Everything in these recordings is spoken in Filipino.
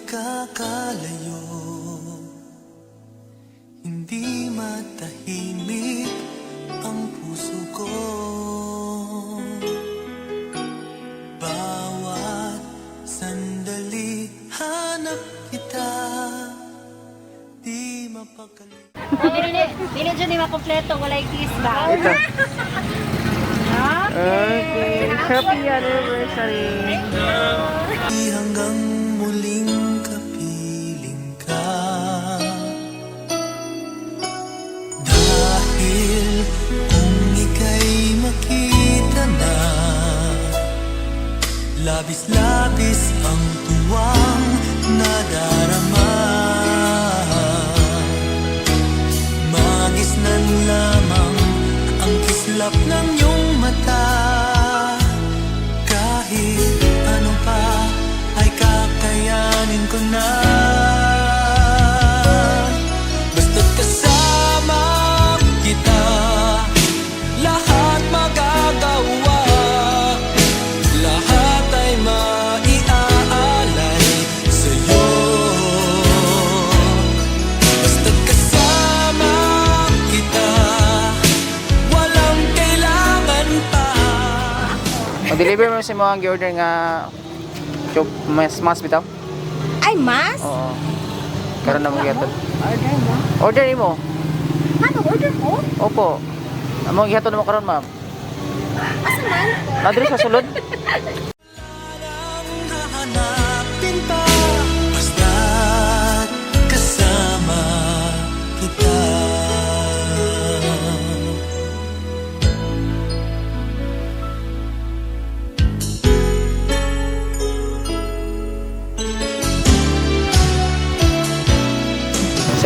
nagkakalayo, hindi matahimik ang puso ko. Bawat sandali hanap kita, di mapakali. Dili dyan di makompleto, walay kiss ba? Ito. Okay. Happy anniversary. Hanggang muling kapiling ka, dahil kung ika'y makita na, labis-labis ang tuwang nadarama. Magisnan lamang ang kislap ng iyong mata, kahit ano pa ay kakayanin ko na. Basta't kasama kita, lahat magagawa, lahat ay maiaalay sa'yo. Basta't kasama kita, walang kailangan pa. Mag-deliver mo sa mga order nga mas bitaw? Ay, mas? Oo. Karon na mong gihatod. Order mo? Order mo? Ano, order mo? Opo. Among gihatod mo karon, ma'am. Asa man? Nadiri sa sulod. Walang hahanapin pa, basta't kasama kita.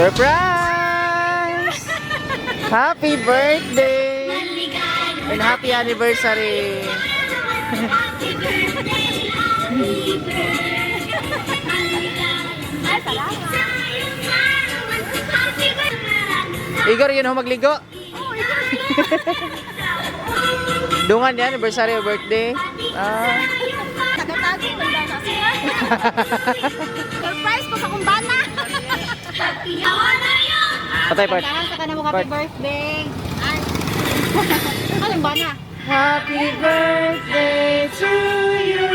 Surprise! Happy birthday! And happy anniversary! Ay, salamat. Igor, yun ho magligo. Dungan yan, anniversary o birthday. Tagatagi, wala na siya. Surprise ko sa kumbana. Patay part. Tahan sa kanamo happy birthday. Anong bana? Happy birthday to you.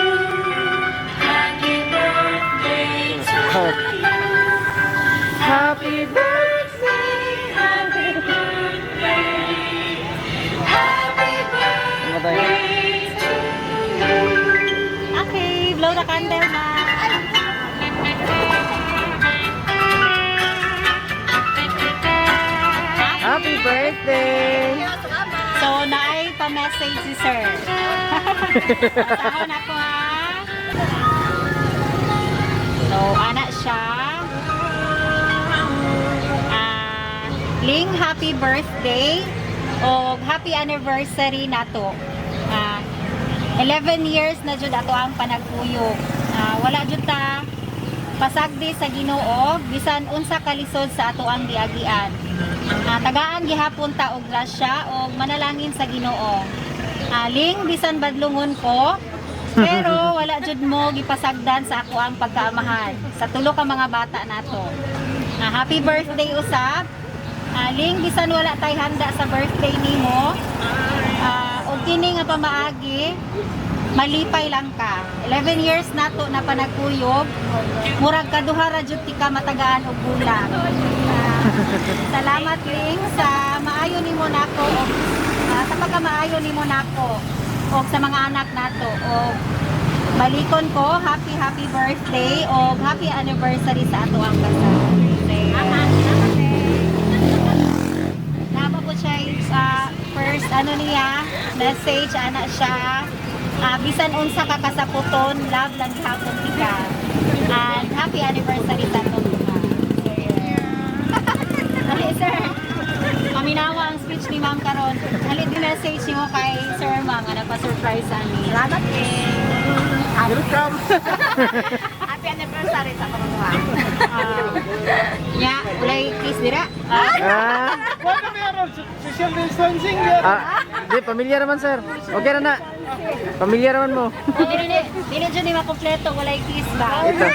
Happy birthday to you. Happy birthday. Happy birthday. Happy birthday to you. Okay, blow the candle na. Happy birthday. So, naay pa-message si sir. Sahon ako ha. So, anak siya. Ling, happy birthday. O happy anniversary na to. 11 years na jud ato ang panagpuyog. Wala jud ta pasagdi sa Ginoo bisan unsa kalisod sa ato ang giagian. Tagaan gihapon ta og grasya og manalangin sa Ginoo. Ling, bisan badlungon ko, pero wala jud mo gipasagdan sa ako ang pagkaamahan sa tulo ka mga bata nato. Happy birthday usab. Ling, bisan wala tay handa sa birthday nimo, og kini nga pamaagi, malipay lang ka. 11 years nato na panagkuyog, murag kaduha ra jud ti ka matagaan og bulan. Salamat Ling sa maayo nimo nako og sa pagkamaayo nimo nako og sa mga anak nato og balikon ko happy birthday og happy anniversary sa ato ang kasal. Napa po siya sa first niya message ana siya. Bisan unsa ka kasaputon, love lang gihapon tika. And happy anniversary sa ato. Ali sir, paminawa ang speech ni ma'am karon. Ali di message niyo kay sir ma'am nga nagpa-surprise ani. Salamat eh. Welcome. Happy anniversary sa kamuha. Ya, ulay kiss dira. Ah, Wala meron, social distancing yan. di, pamilya naman, sir. Okay na na. Pamilya naman mo. Dili dyan ni makompleto, walay kiss ba? Ito.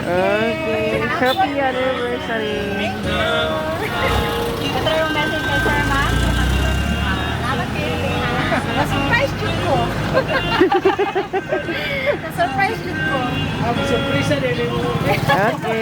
Okay. Happy anniversary. Ito yung message kay Sir Ma. Na-surprise yun ko. Na-surprise yun ko. Ang surpresa din mo. Okay.